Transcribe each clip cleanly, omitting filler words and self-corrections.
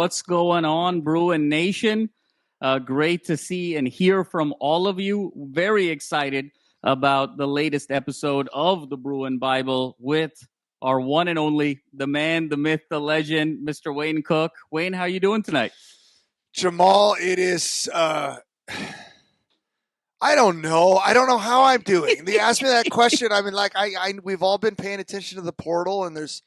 What's going on, Bruin Nation? Great to see and hear from all of you. Very excited about the latest episode of the Bruin Bible with our one and only, the man, the myth, the legend, Mr. Wayne Cook. Wayne, how you doing tonight? Jamal, it is, I don't know. I don't know how I'm doing. They asked me that question. I mean, like, we've all been paying attention to the portal, and there's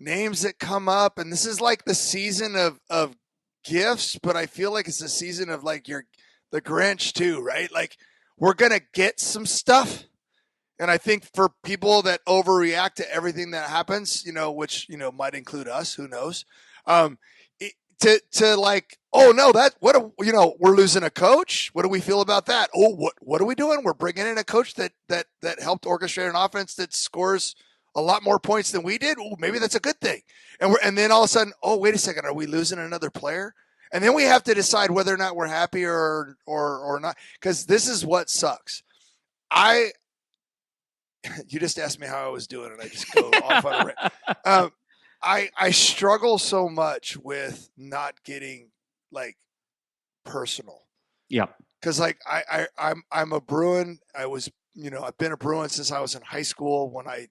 names that come up, and this is like the season of gifts, but I feel like it's the season of like the Grinch too, right? Like, we're gonna get some stuff, and I think for people that overreact to everything that happens, which might include us, who knows, to like, oh no, we're losing a coach. What do we feel about that? Oh, what are we doing? We're bringing in a coach that helped orchestrate an offense that scores a lot more points than we did. Ooh, maybe that's a good thing. And then all of a sudden, oh, wait a second, are we losing another player? And then we have to decide whether or not we're happy or not, because this is what sucks. You just asked me how I was doing, and I just go off on a rant. I struggle so much with not getting like personal. Yeah. Because like I'm a Bruin. I've been a Bruin since I was in high school. When I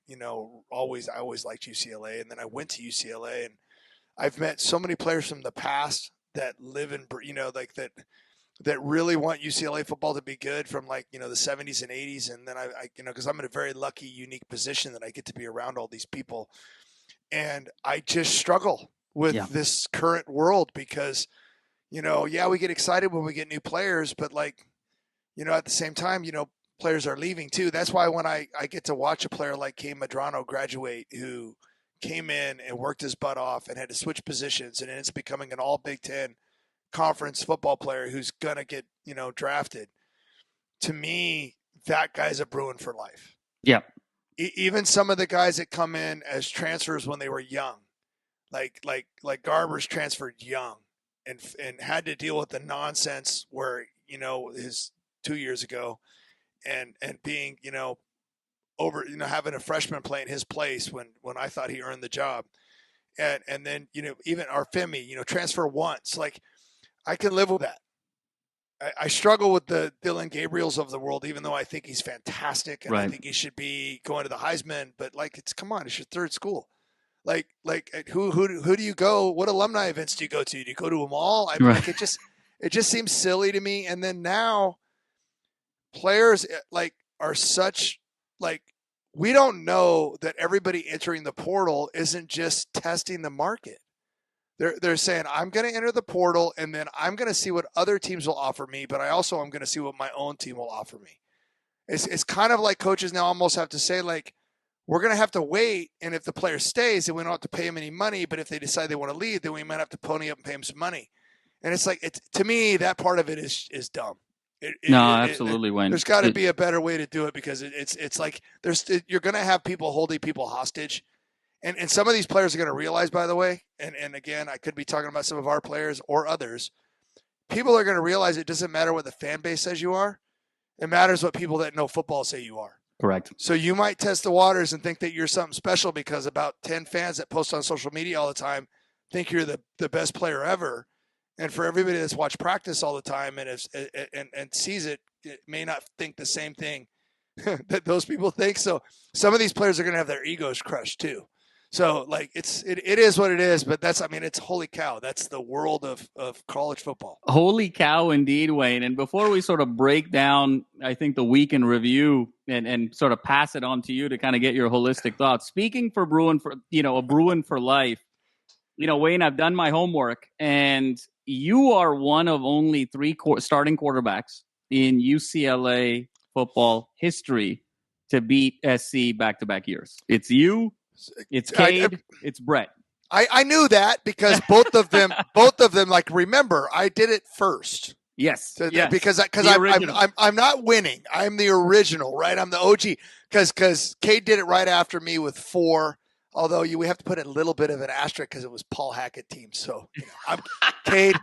always liked UCLA, and then I went to UCLA, and I've met so many players from the past that live in that really want UCLA football to be good from like the 70s and 80s, and then I because I'm in a very lucky, unique position that I get to be around all these people. And I just struggle with this current world because, we get excited when we get new players, but like, at the same time, players are leaving too. That's why when I get to watch a player like Kay Medrano graduate, who came in and worked his butt off and had to switch positions, and it's becoming an all Big Ten conference football player who's going to get, drafted. To me, that guy's a Bruin for life. Yeah. Even some of the guys that come in as transfers when they were young, like Garber's transferred young and had to deal with the nonsense where, his 2 years ago and being, over, having a freshman play in his place when I thought he earned the job. And then, even Arfemi, transfer once, like I can live with that. I struggle with the Dylan Gabriels of the world, even though I think he's fantastic and I think he should be going to the Heisman. But like, it's your third school. Like who do you go? What alumni events do you go to? Do you go to them all? I mean, like, it just seems silly to me. And then now, players like are such like, we don't know that everybody entering the portal isn't just testing the market. They're saying, I'm going to enter the portal, and then I'm going to see what other teams will offer me, but I also am going to see what my own team will offer me. It's kind of like coaches now almost have to say, like, we're going to have to wait, and if the player stays, then we don't have to pay him any money, but if they decide they want to leave, then we might have to pony up and pay him some money. And it's like, to me, that part of it is dumb. Absolutely, Wayne. There's got to be a better way to do it, because it's like you're going to have people holding people hostage. And some of these players are going to realize, by the way, and again, I could be talking about some of our players or others, people are going to realize it doesn't matter what the fan base says you are. It matters what people that know football say you are. Correct. So you might test the waters and think that you're something special because about 10 fans that post on social media all the time think you're the best player ever. And for everybody that's watched practice all the time and sees it may not think the same thing that those people think. So some of these players are going to have their egos crushed too. So like it is what it is, but it's holy cow. That's the world of college football. Holy cow indeed, Wayne. And before we sort of break down, I think, the week in review and sort of pass it on to you to kind of get your holistic thoughts. Speaking for Bruin for, a Bruin for life, Wayne, I've done my homework, and you are one of only 3 starting quarterbacks in UCLA football history to beat SC back-to-back years. It's you. It's Cade. It's Brett. I knew that because both of them, like, remember, I did it first. Yes. Yes. Because I'm not winning. I'm the original, right? I'm the OG. Because Cade did it right after me with 4. Although we have to put a little bit of an asterisk because it was Paul Hackett team. So I'm Cade.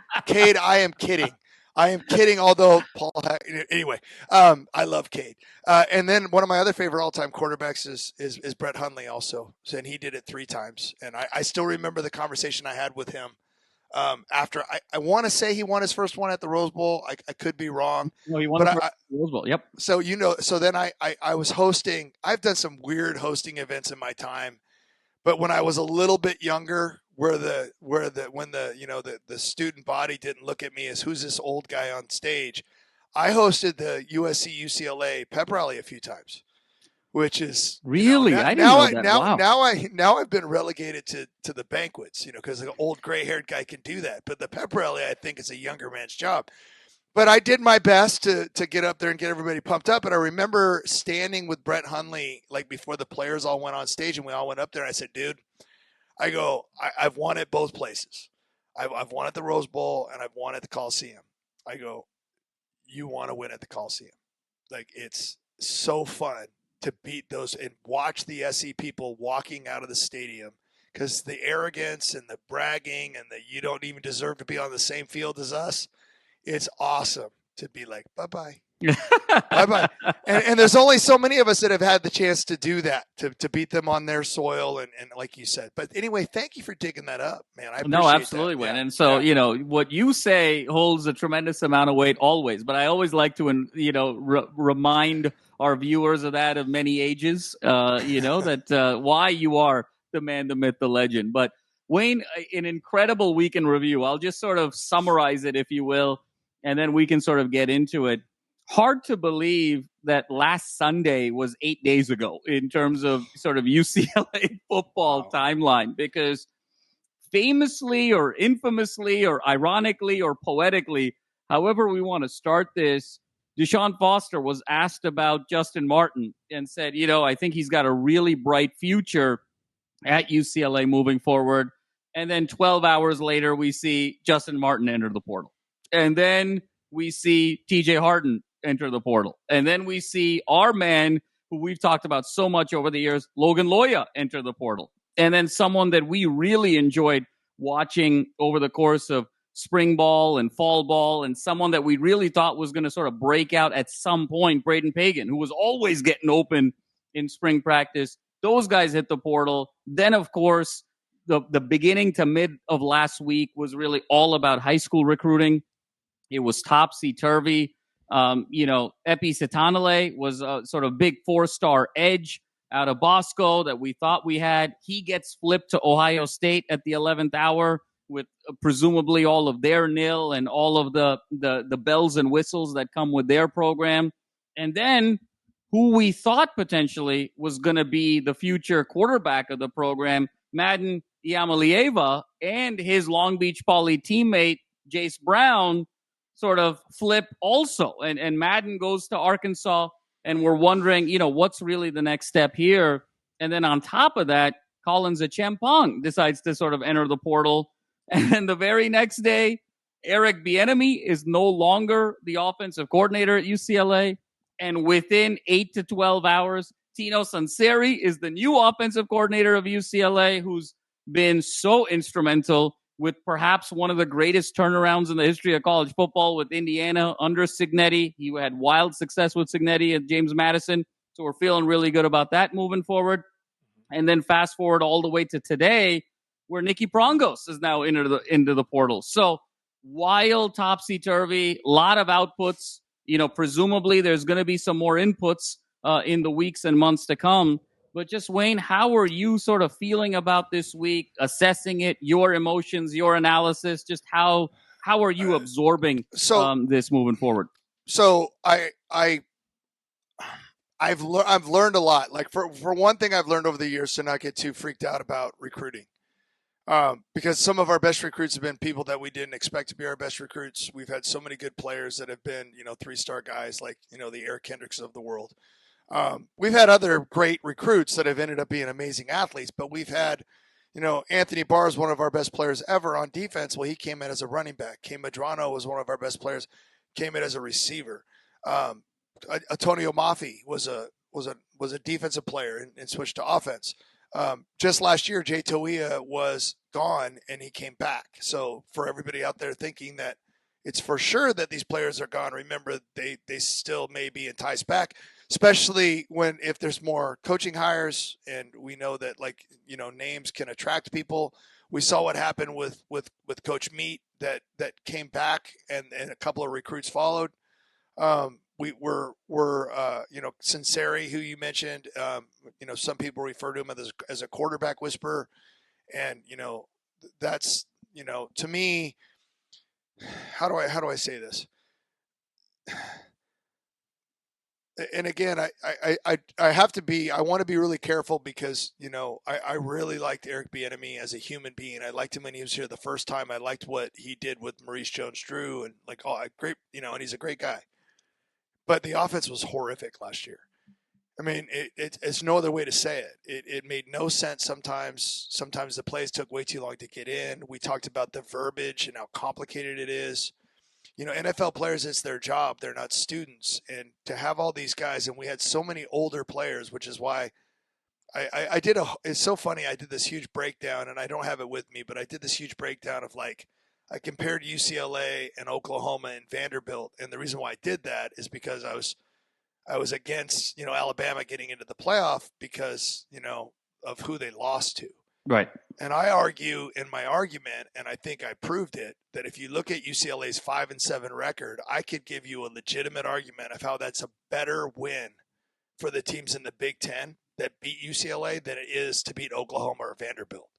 I am kidding. I am kidding, although Paul – anyway, I love Cade. And then one of my other favorite all-time quarterbacks is Brett Hundley also. And he did it 3 times. And I still remember the conversation I had with him After I want to say he won his first one at the Rose Bowl. I could be wrong. No, he won but the first Rose Bowl. Yep. So so then I was hosting. I've done some weird hosting events in my time, but when I was a little bit younger, when the student body didn't look at me as who's this old guy on stage, I hosted the USC UCLA pep rally a few times, which is really I didn't know that. Wow. Now I've been relegated to the banquets, because an old gray haired guy can do that, but the pep rally I think is a younger man's job. But I did my best to get up there and get everybody pumped up. And I remember standing with Brett Hundley like before the players all went on stage, and we all went up there. And I said, dude, I've won at both places. I've won at the Rose Bowl and I've won at the Coliseum. I go, you want to win at the Coliseum. Like, it's so fun to beat those and watch the SE people walking out of the stadium, because the arrogance and the bragging and the you don't even deserve to be on the same field as us. It's awesome to be like, bye-bye. Bye-bye. And there's only so many of us that have had the chance to do that, to beat them on their soil and like you said. But anyway, thank you for digging that up, man. I appreciate absolutely, Wayne. Yeah. And so, what you say holds a tremendous amount of weight always. But I always like to, remind our viewers of that of many ages, that why you are the man, the myth, the legend. But Wayne, an incredible week in review. I'll just sort of summarize it, if you will, and then we can sort of get into it. Hard to believe that last Sunday was 8 days ago in terms of sort of UCLA football timeline, because famously or infamously or ironically or poetically, however we want to start this, DeShaun Foster was asked about Justin Martin and said, I think he's got a really bright future at UCLA moving forward. And then 12 hours later, we see Justin Martin enter the portal. And then we see TJ Harden enter the portal. And then we see our man, who we've talked about so much over the years, Logan Loya, enter the portal. And then someone that we really enjoyed watching over the course of spring ball and fall ball, and someone that we really thought was going to sort of break out at some point, Braden Pagan, who was always getting open in spring practice. Those guys hit the portal. Then, of course, the beginning to mid of last week was really all about high school recruiting. It was topsy-turvy. Epi Sitanale was a sort of big 4-star edge out of Bosco that we thought we had. He gets flipped to Ohio State at the 11th hour with presumably all of their nil and all of the bells and whistles that come with their program. And then who we thought potentially was going to be the future quarterback of the program, Madden Iamalieva, and his Long Beach Poly teammate, Jace Brown, sort of flip also. And Madden goes to Arkansas, and we're wondering, what's really the next step here? And then on top of that, Collins Achampong decides to sort of enter the portal. And then the very next day, Eric Bieniemy is no longer the offensive coordinator at UCLA. And within 8 to 12 hours, Tino Sunseri is the new offensive coordinator of UCLA, who's been so instrumental with perhaps one of the greatest turnarounds in the history of college football with Indiana under Cignetti. He had wild success with Cignetti and James Madison. So we're feeling really good about that moving forward. And then fast forward all the way to today, where Nicky Prongos is now into the portal. So wild, topsy-turvy, a lot of outputs. Presumably there's going to be some more inputs in the weeks and months to come. But just, Wayne, how are you sort of feeling about this week, assessing it, your emotions, your analysis? Just how are you absorbing this moving forward? So I've learned a lot. Like for one thing, I've learned over the years to not get too freaked out about recruiting. Because some of our best recruits have been people that we didn't expect to be our best recruits. We've had so many good players that have been, 3-star guys like, the Eric Kendricks of the world. We've had other great recruits that have ended up being amazing athletes, but we've had, Anthony Barr is one of our best players ever on defense. Well, he came in as a running back. Kay Medrano was one of our best players, came in as a receiver. Antonio Maffi was a defensive player and switched to offense. Just last year, Jay Toia was gone and he came back. So for everybody out there thinking that it's for sure that these players are gone, remember they still may be enticed back, especially if there's more coaching hires, and we know that names can attract people. We saw what happened with Coach Meat that came back, and a couple of recruits followed. Sunseri, who you mentioned, some people refer to him as a quarterback whisperer. And, that's, to me, how do I say this? And again, I have to be, I want to be really careful because, I really liked Eric Bieniemy as a human being. I liked him when he was here the first time. I liked what he did with Maurice Jones-Drew and great, and he's a great guy. But the offense was horrific last year. I mean, it's no other way to say it. It made no sense sometimes. Sometimes the plays took way too long to get in. We talked about the verbiage and how complicated it is. NFL players, it's their job. They're not students. And to have all these guys, and we had so many older players, which is why it's so funny. I did this huge breakdown, and I don't have it with me, but I did this huge breakdown of I compared UCLA and Oklahoma and Vanderbilt. And the reason why I did that is because I was against, Alabama getting into the playoff because, of who they lost to. Right. And I argue in my argument, and I think I proved it, that if you look at UCLA's 5-7 record, I could give you a legitimate argument of how that's a better win for the teams in the Big Ten that beat UCLA than it is to beat Oklahoma or Vanderbilt.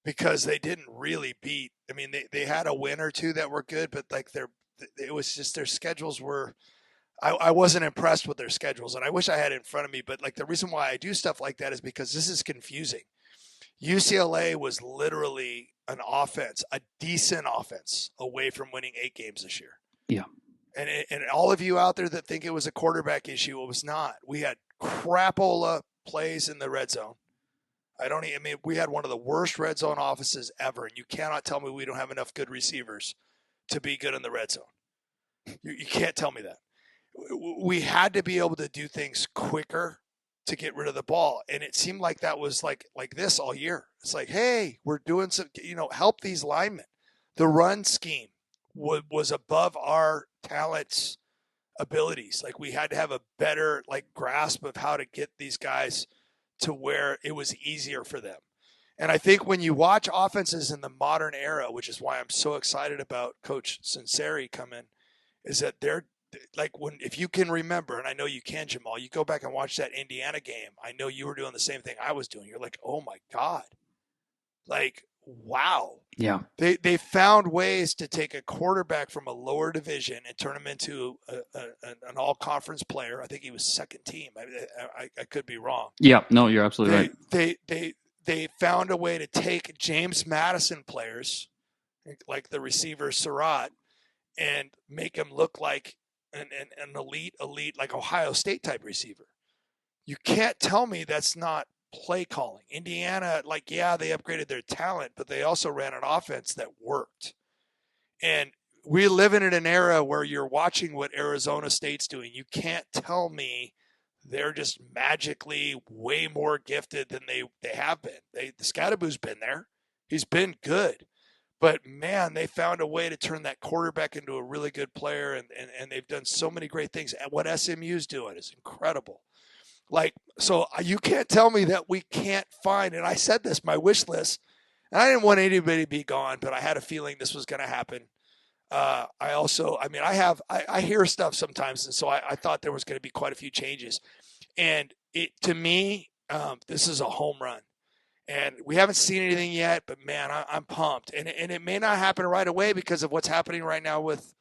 Because they didn't really beat. I mean, they had a win or two that were good, but it was just their schedules were. I wasn't impressed with their schedules, and I wish I had it in front of me. But the reason why I do stuff like that is because this is confusing. UCLA was literally an offense, a decent offense, away from winning 8 games this year. Yeah. And all of you out there that think it was a quarterback issue, it was not. We had crapola plays in the red zone. We had one of the worst red zone offenses ever, and you cannot tell me we don't have enough good receivers to be good in the red zone. You can't tell me that. We had to be able to do things quicker to get rid of the ball, and it seemed like that was like this all year. It's hey, we're doing some, help these linemen. The run scheme was above our talents' abilities. We had to have a better grasp of how to get these guys to where it was easier for them. And I think when you watch offenses in the modern era, which is why I'm so excited about Coach Sunseri coming, is that they're if you can remember, and I know you can, Jamal, you go back and watch that Indiana game. I know you were doing the same thing I was doing. You're oh my God, wow. Yeah. They found ways to take a quarterback from a lower division and turn him into an all-conference player. I think he was second team. I could be wrong. Yeah, no, you're absolutely right. They found a way to take James Madison players, like the receiver Surratt, and make him look like an elite, Ohio State type receiver. You can't tell me that's not play calling. Indiana, they upgraded their talent, but they also ran an offense that worked. And we're living in an era where you're watching what Arizona State's doing. You can't tell me they're just magically way more gifted than they have been. The Scadaboo's been there. He's been good. But, man, they found a way to turn that quarterback into a really good player, and they've done so many great things. And what SMU's doing is incredible. So you can't tell me that we can't find, and I said this, my wish list, and I didn't want anybody to be gone, but I had a feeling this was going to happen. I hear stuff sometimes, and so I thought there was going to be quite a few changes. And to me, this is a home run. And we haven't seen anything yet, but, man, I'm pumped. And it may not happen right away because of what's happening right now with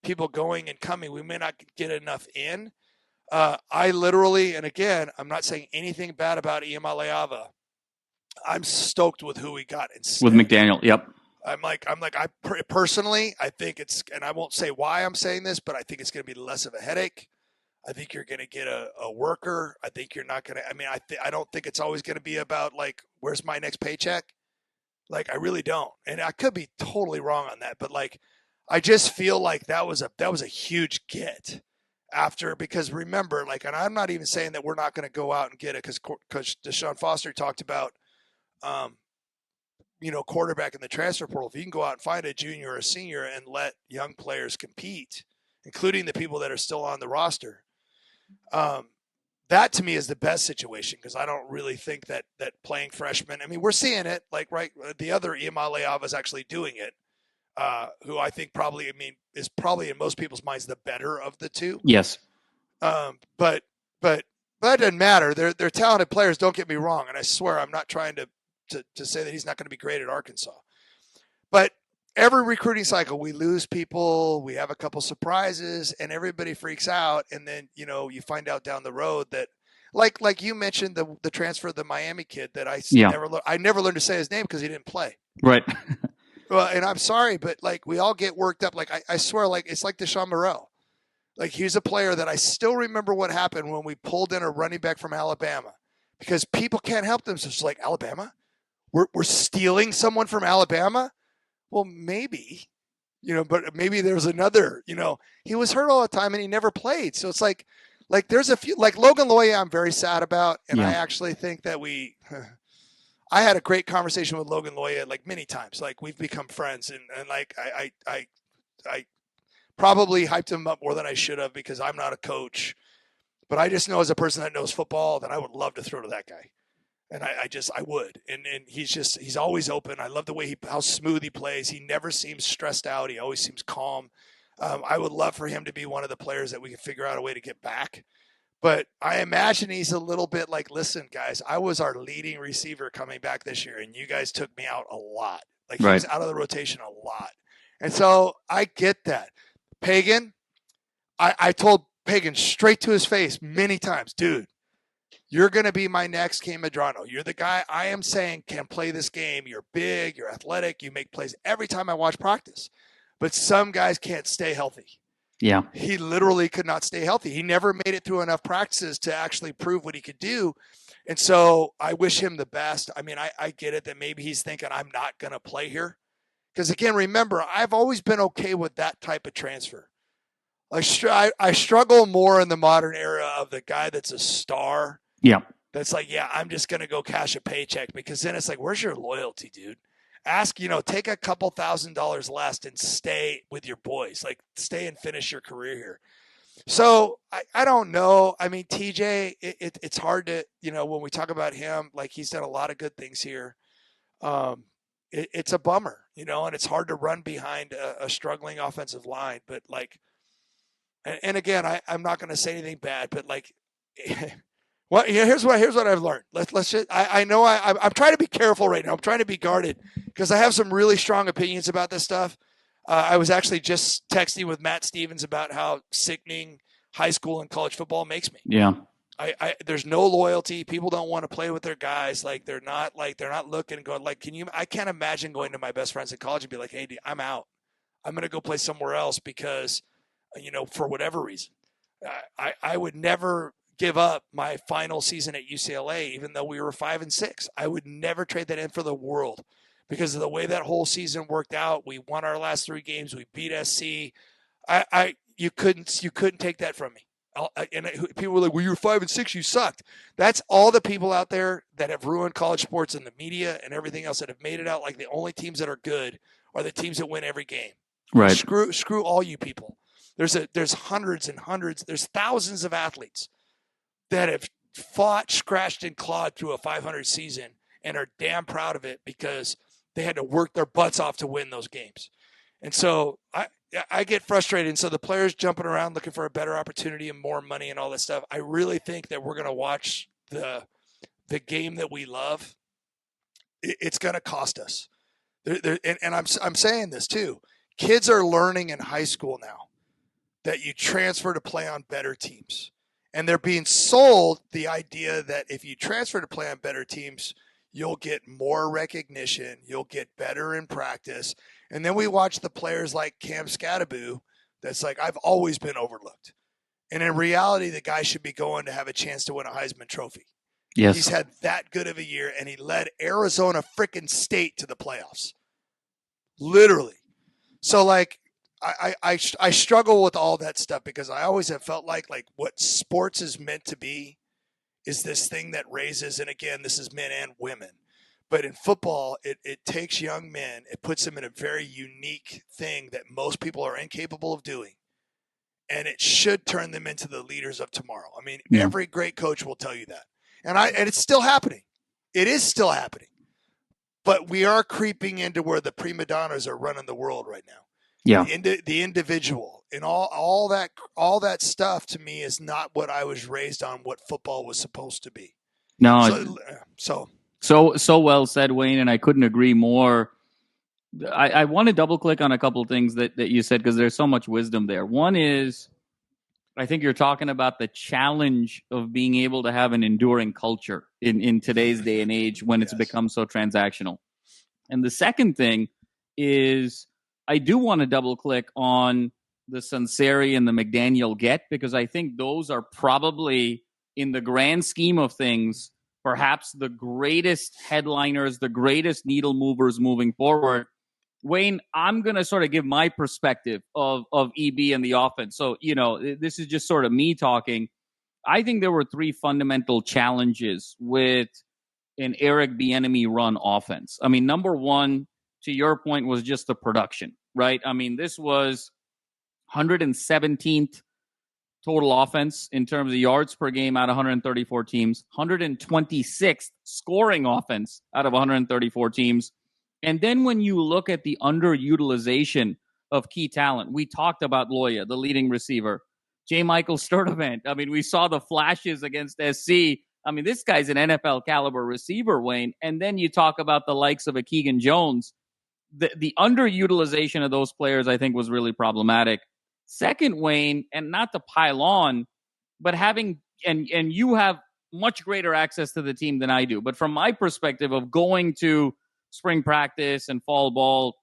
people going and coming. We may not get enough in. I literally, and again, I'm not saying anything bad about Iamaleava. I'm stoked with who we got instead. With McDaniel, yep. Personally, I think it's, and I won't say why I'm saying this, but I think it's going to be less of a headache. I think you're going to get a worker. I think you're not going to, I don't think it's always going to be about where's my next paycheck? I really don't. And I could be totally wrong on that, but I just feel like that was a huge get after, because remember, and I'm not even saying that we're not going to go out and get it, because DeShaun Foster talked about, quarterback in the transfer portal. If you can go out and find a junior or a senior and let young players compete, including the people that are still on the roster, That to me is the best situation because I don't really think that playing freshmen. I mean, we're seeing it the other Iamaleava is actually doing it, who I think is probably in most people's minds the better of the two. Yes. But that doesn't matter. They're talented players. Don't get me wrong, and I swear I'm not trying to say that he's not going to be great at Arkansas. But every recruiting cycle, we lose people, we have a couple surprises, and everybody freaks out. And then, you find out down the road that, like you mentioned, the transfer of the Miami kid that I never learned to say his name because he didn't play. Right. Well, and I'm sorry, but we all get worked up. I swear, it's like DeShaun Morrell. He's a player that I still remember what happened when we pulled in a running back from Alabama because people can't help themselves. Like, Alabama? We're stealing someone from Alabama? Well, maybe, but maybe there's another, he was hurt all the time and he never played. So it's like there's a few, like Logan Loya, I'm very sad about. And I actually think that I had a great conversation with Logan Loya many times. We've become friends and I probably hyped him up more than I should have because I'm not a coach, but I just know as a person that knows football that I would love to throw to that guy. And I would. And he's always open. I love the way how smooth he plays. He never seems stressed out. He always seems calm. I would love for him to be one of the players that we can figure out a way to get back. But I imagine he's a little bit like, listen, guys, I was our leading receiver coming back this year, and you guys took me out a lot. He was out of the rotation a lot. And so I get that. Pagan, I told Pagan straight to his face many times, dude, you're going to be my next Cam Medrano. You're the guy I am saying can play this game. You're big, you're athletic, you make plays every time I watch practice. But some guys can't stay healthy. Yeah. He literally could not stay healthy. He never made it through enough practices to actually prove what he could do. And so I wish him the best. I mean, I get it that maybe he's thinking I'm not going to play here. Because, again, remember, I've always been okay with that type of transfer. I struggle more in the modern era of the guy that's a star. Yeah. That's I'm just going to go cash a paycheck because then it's where's your loyalty, dude? Ask, take a couple $1,000s less and stay with your boys. Stay and finish your career here. So I don't know. I mean, TJ, it's hard to, when we talk about him, he's done a lot of good things here. It's a bummer, and it's hard to run behind a struggling offensive line. But and again, I'm not going to say anything bad, but well, here's what I've learned. Let's just. I know I'm trying to be careful right now. I'm trying to be guarded because I have some really strong opinions about this stuff. I was actually just texting with Matt Stevens about how sickening high school and college football makes me. Yeah. There's no loyalty. People don't want to play with their guys. They're not looking and going I can't imagine going to my best friends in college and be like, hey, dude, I'm out. I'm going to go play somewhere else because, for whatever reason, I would never give up my final season at UCLA, even though we were 5-6. I would never trade that in for the world because of the way that whole season worked out. We won our last 3 games. We beat SC. You couldn't take that from me. People were like, well, you were 5-6. You sucked. That's all the people out there that have ruined college sports and the media and everything else that have made it out like the only teams that are good are the teams that win every game. Right. Screw all you people. There's hundreds and hundreds. There's thousands of athletes that have fought, scratched, and clawed through a 500 season and are damn proud of it because they had to work their butts off to win those games. And so I get frustrated. And so the players jumping around looking for a better opportunity and more money and all this stuff, I really think that we're going to watch the game that we love. It's going to cost us. And I'm saying this too. Kids are learning in high school now that you transfer to play on better teams. And they're being sold the idea that if you transfer to play on better teams, you'll get more recognition, you'll get better in practice. And then we watch the players like Cam Scattaboo that's I've always been overlooked. And in reality, the guy should be going to have a chance to win a Heisman Trophy. Yes. He's had that good of a year, and he led Arizona freaking State to the playoffs. Literally. So, I struggle with all that stuff because I always have felt like what sports is meant to be is this thing that raises, and again, this is men and women. But in football, it takes young men, it puts them in a very unique thing that most people are incapable of doing. and it should turn them into the leaders of tomorrow. I mean, Yeah. every great coach will tell you that. And it's still happening. It is still happening. But we are creeping into where the prima donnas are running the world right now. Yeah. The individual and all that stuff to me is not what I was raised on, what football was supposed to be. No. So well said, Wayne, and I couldn't agree more. I want to double click on a couple things that you said, because there's so much wisdom there. One is, I think you're talking about the challenge of being able to have an enduring culture in today's day and age when it's become so transactional. And the second thing is, I do want to double click on the Sunseri and the McDaniel get, because I think those are probably, in the grand scheme of things, perhaps the greatest headliners, the greatest needle movers moving forward. Wayne, I'm going to sort of give my perspective of EB and the offense. So, this is just sort of me talking. I think there were three fundamental challenges with an Eric Bieniemy run offense. I mean, number one, to your point, was just the production, right? I mean, this was 117th total offense in terms of yards per game out of 134 teams, 126th scoring offense out of 134 teams. And then when you look at the underutilization of key talent, we talked about Loya, the leading receiver, J. Michael Sturdivant. I mean, we saw the flashes against SC. I mean, this guy's an NFL caliber receiver, Wayne. And then you talk about the likes of a Keegan Jones. The underutilization of those players, I think, was really problematic. Second, Wayne, and not to pile on, but having, and you have much greater access to the team than I do, but from my perspective of going to spring practice and fall ball,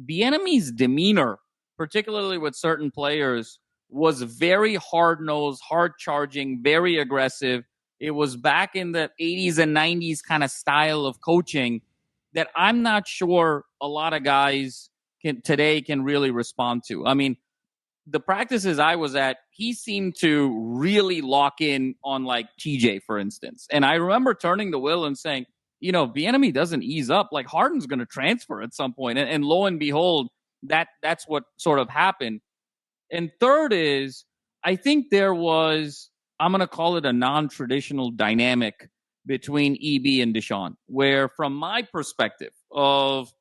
Bieniemy's demeanor, particularly with certain players, was very hard-nosed, hard-charging, very aggressive. It was back in the 80s and 90s kind of style of coaching that I'm not sure a lot of guys today can really respond to. I mean, the practices I was at, he seemed to really lock in on like TJ, for instance. And I remember turning to Will and saying, Bieniemy doesn't ease up, like Harden's going to transfer at some point. And lo and behold, that's what sort of happened. And third is, I think there was, I'm going to call it a non-traditional dynamic between EB and DeShaun, where from my perspective of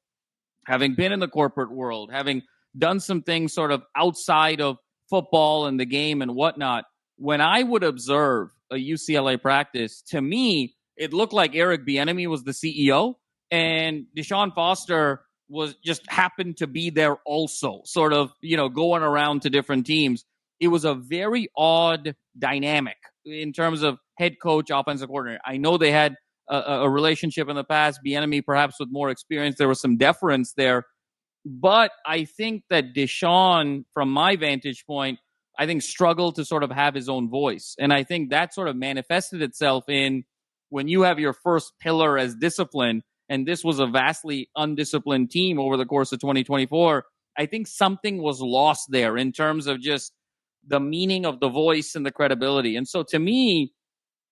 having been in the corporate world, having done some things sort of outside of football and the game and whatnot, when I would observe a UCLA practice, to me, it looked like Eric Bieniemy was the CEO and DeShaun Foster was just happened to be there also, sort of, going around to different teams. It was a very odd dynamic in terms of head coach, offensive coordinator. I know they had a relationship in the past, Bieniemy perhaps with more experience. There was some deference there. But I think that DeShaun, from my vantage point, I think struggled to sort of have his own voice. And I think that sort of manifested itself in when you have your first pillar as discipline, and this was a vastly undisciplined team over the course of 2024, I think something was lost there in terms of just the meaning of the voice and the credibility. And so to me,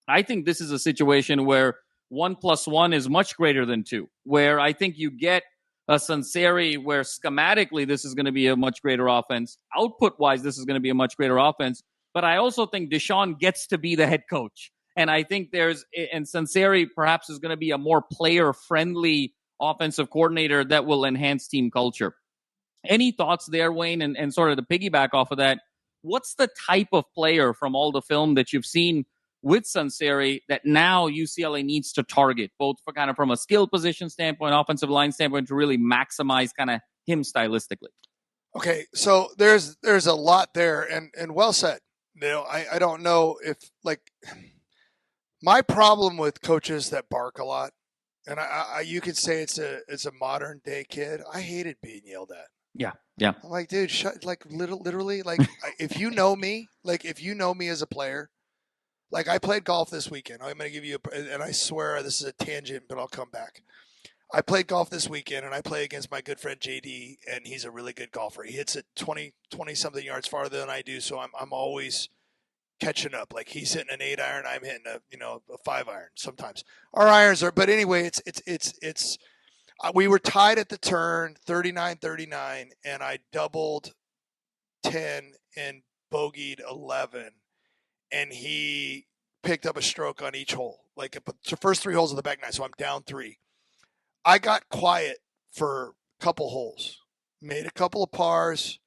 I think this is a situation where 1 + 1 is much greater than 2, where I think you get a Sunseri where schematically this is going to be a much greater offense. Output-wise, this is going to be a much greater offense. But I also think DeShaun gets to be the head coach. And I think and Sunseri perhaps is going to be a more player-friendly offensive coordinator that will enhance team culture. Any thoughts there, Wayne? And sort of to piggyback off of that, what's the type of player from all the film that you've seen with Sunseri that now UCLA needs to target, both for kind of from a skill position standpoint, offensive line standpoint, to really maximize kind of him stylistically? Okay, so there's a lot there, and well said. I don't know if, like, my problem with coaches that bark a lot, and I you could say it's a modern day kid. I hated being yelled at. Yeah. I'm like, dude, literally, like, if you know me as a player. Like, I played golf this weekend. I'm going to give you and I swear this is a tangent, but I'll come back. I played golf this weekend, and I play against my good friend JD, and he's a really good golfer. He hits it 20-something yards farther than I do, so I'm always catching up. Like, he's hitting an 8-iron, I'm hitting a 5-iron sometimes. Our irons are, but anyway, it's we were tied at the turn, 39-39, and I doubled 10 and bogeyed 11, and he picked up a stroke on each hole. Like the first 3 holes of the back nine, so I'm down 3. I got quiet for a couple holes, made a couple of pars,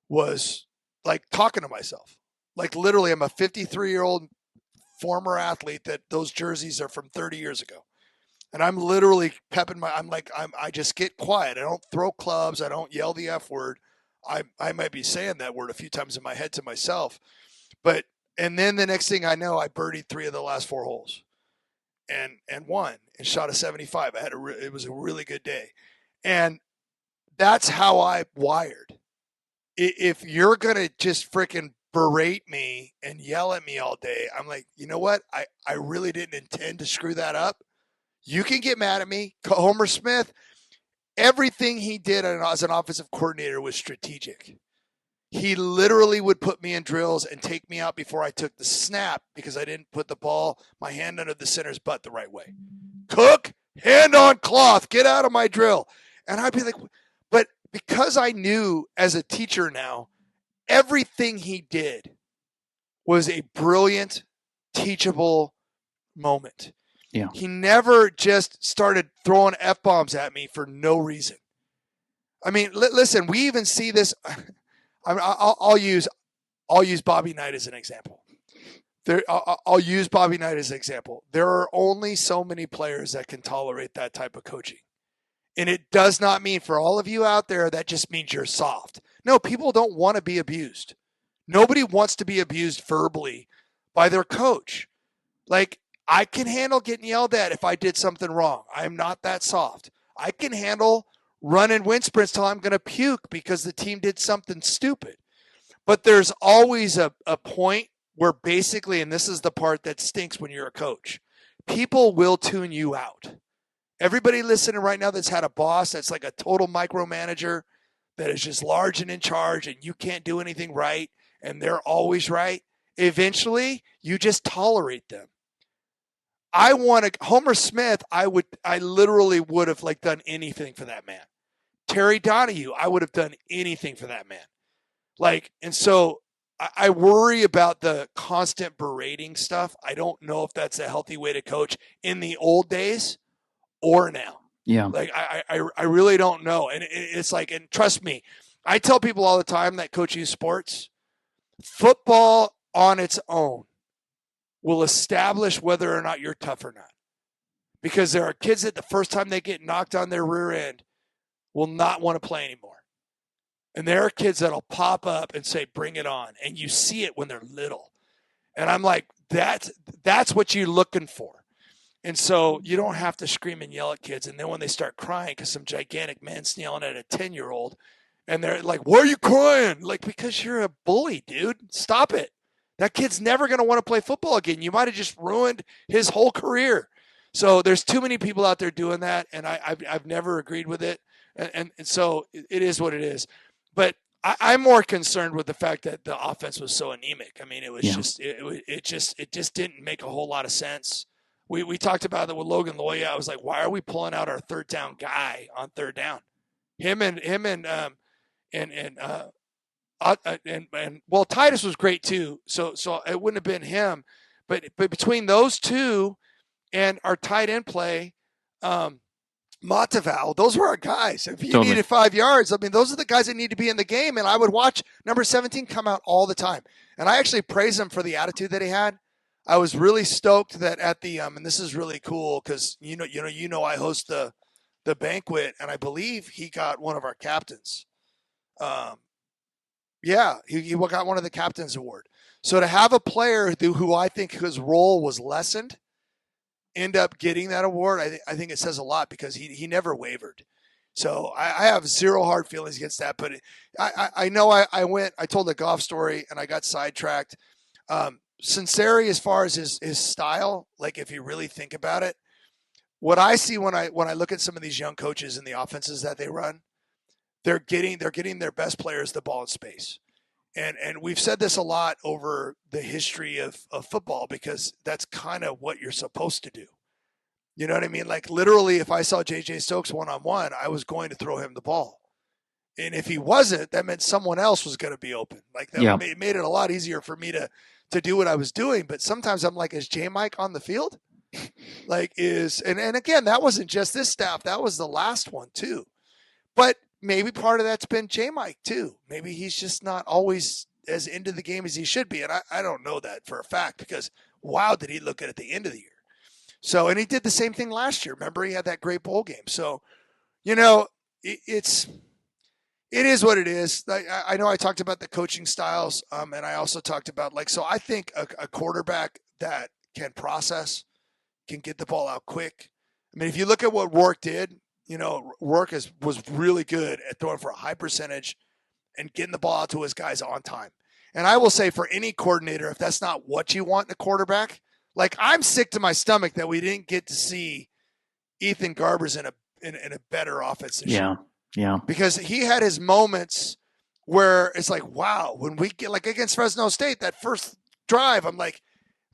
was like talking to myself. Like literally, I'm a 53-year-old former athlete that those jerseys are from 30 years ago. And I'm literally pepping I just get quiet. I don't throw clubs. I don't yell the F word. I might be saying that word a few times in my head to myself. And then the next thing I know, I birdied 3 of the last 4 holes and won and shot a 75. It was a really good day. And that's how I wired. If you're going to just freaking berate me and yell at me all day, I'm like, you know what? I really didn't intend to screw that up. You can get mad at me. Homer Smith, everything he did as an offensive coordinator was strategic. He literally would put me in drills and take me out before I took the snap because I didn't put my hand under the center's butt the right way. Cook, hand on cloth, get out of my drill. And I'd be like, but because I knew as a teacher now, everything he did was a brilliant, teachable moment. Yeah. He never just started throwing F-bombs at me for no reason. I mean, listen, we even see this. I'll use Bobby Knight as an example. I'll use Bobby Knight as an example. There are only so many players that can tolerate that type of coaching. And it does not mean for all of you out there, that just means you're soft. No, people don't want to be abused. Nobody wants to be abused verbally by their coach. Like, I can handle getting yelled at if I did something wrong. I'm not that soft. I can handle running wind sprints till I'm going to puke because the team did something stupid. But there's always a point where basically, and this is the part that stinks when you're a coach, people will tune you out. Everybody listening right now that's had a boss that's like a total micromanager that is just large and in charge and you can't do anything right and they're always right, eventually you just tolerate them. Homer Smith, I literally would have like done anything for that man. Terry Donahue, I would have done anything for that man. Like, and so I worry about the constant berating stuff. I don't know if that's a healthy way to coach in the old days or now. Yeah. Like, I really don't know. And it's like, and trust me, I tell people all the time that coach youth sports, football on its own will establish whether or not you're tough or not. Because there are kids that the first time they get knocked on their rear end will not want to play anymore. And there are kids that'll pop up and say, bring it on. And you see it when they're little. And I'm like, that's what you're looking for. And so you don't have to scream and yell at kids. And then when they start crying because some gigantic man's yelling at a 10-year-old, and they're like, why are you crying? Like, because you're a bully, dude. Stop it. That kid's never going to want to play football again. You might have just ruined his whole career. So there's too many people out there doing that, and I've never agreed with it. And so it is what it is. But I'm more concerned with the fact that the offense was so anemic. I mean, it was it just didn't make a whole lot of sense. We talked about that with Logan Loya. I was like, why are we pulling out our third down guy on third down? Well, Titus was great too. So it wouldn't have been him, but between those two and our tight end play, Monteval, those were our guys. If you needed 5 yards, I mean, those are the guys that need to be in the game. And I would watch number 17 come out all the time. And I actually praise him for the attitude that he had. I was really stoked that at the and this is really cool because you know I host the banquet, and I believe he got one of our captains. Yeah, he got one of the captain's award. So to have a player who I think his role was lessened end up getting that award, I think it says a lot because he never wavered. So I have zero hard feelings against that. But I know I told a golf story and I got sidetracked. Sunseri, as far as his style, like if you really think about it, what I see when I look at some of these young coaches and the offenses that they run, they're getting their best players the ball in space. And we've said this a lot over the history of football because that's kind of what you're supposed to do. You know what I mean? Like literally, if I saw J.J. Stokes one-on-one, I was going to throw him the ball. And if he wasn't, that meant someone else was going to be open. Like that made it a lot easier for me to do what I was doing. But sometimes I'm like, is J Mike on the field? And again, that wasn't just this staff. That was the last one too. But maybe part of that's been J Mike too. Maybe he's just not always as into the game as he should be. And I don't know that for a fact because wow, did he look good at the end of the year. So, and he did the same thing last year. Remember, he had that great bowl game. So, it is what it is. I know I talked about the coaching styles, and I also talked about so I think a quarterback that can process, can get the ball out quick. I mean, if you look at what Rourke did, Rourke was really good at throwing for a high percentage and getting the ball out to his guys on time. And I will say for any coordinator, if that's not what you want in a quarterback, I'm sick to my stomach that we didn't get to see Ethan Garbers in a better offense this year. Yeah. Because he had his moments where it's like, wow, when we get against Fresno State, that first drive, I'm like,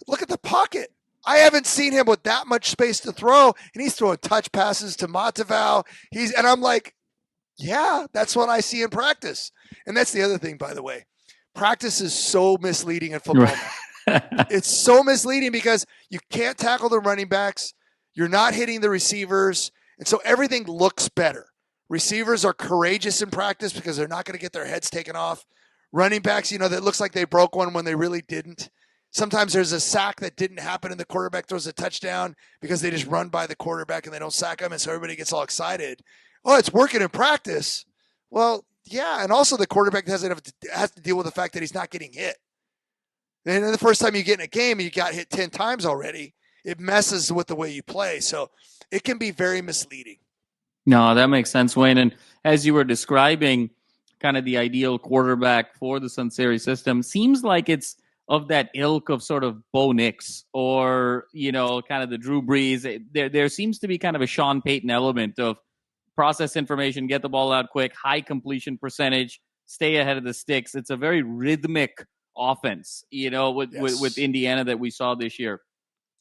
look at the pocket. I haven't seen him with that much space to throw, and he's throwing touch passes to Matavao. And I'm like, yeah, that's what I see in practice. And that's the other thing, by the way. Practice is so misleading in football now. It's so misleading because you can't tackle the running backs. You're not hitting the receivers. And so everything looks better. Receivers are courageous in practice because they're not going to get their heads taken off. Running backs, that looks like they broke one when they really didn't. Sometimes there's a sack that didn't happen and the quarterback throws a touchdown because they just run by the quarterback and they don't sack him. And so everybody gets all excited. Oh, it's working in practice. Well, yeah. And also the quarterback has to deal with the fact that he's not getting hit. And then the first time you get in a game and you got hit 10 times already, it messes with the way you play. So it can be very misleading. No, that makes sense, Wayne. And as you were describing kind of the ideal quarterback for the Sunseri system, seems like it's of that ilk of sort of Bo Nix or, kind of the Drew Brees. There seems to be kind of a Sean Payton element of process information, get the ball out quick, high completion percentage, stay ahead of the sticks. It's a very rhythmic offense, with Indiana that we saw this year.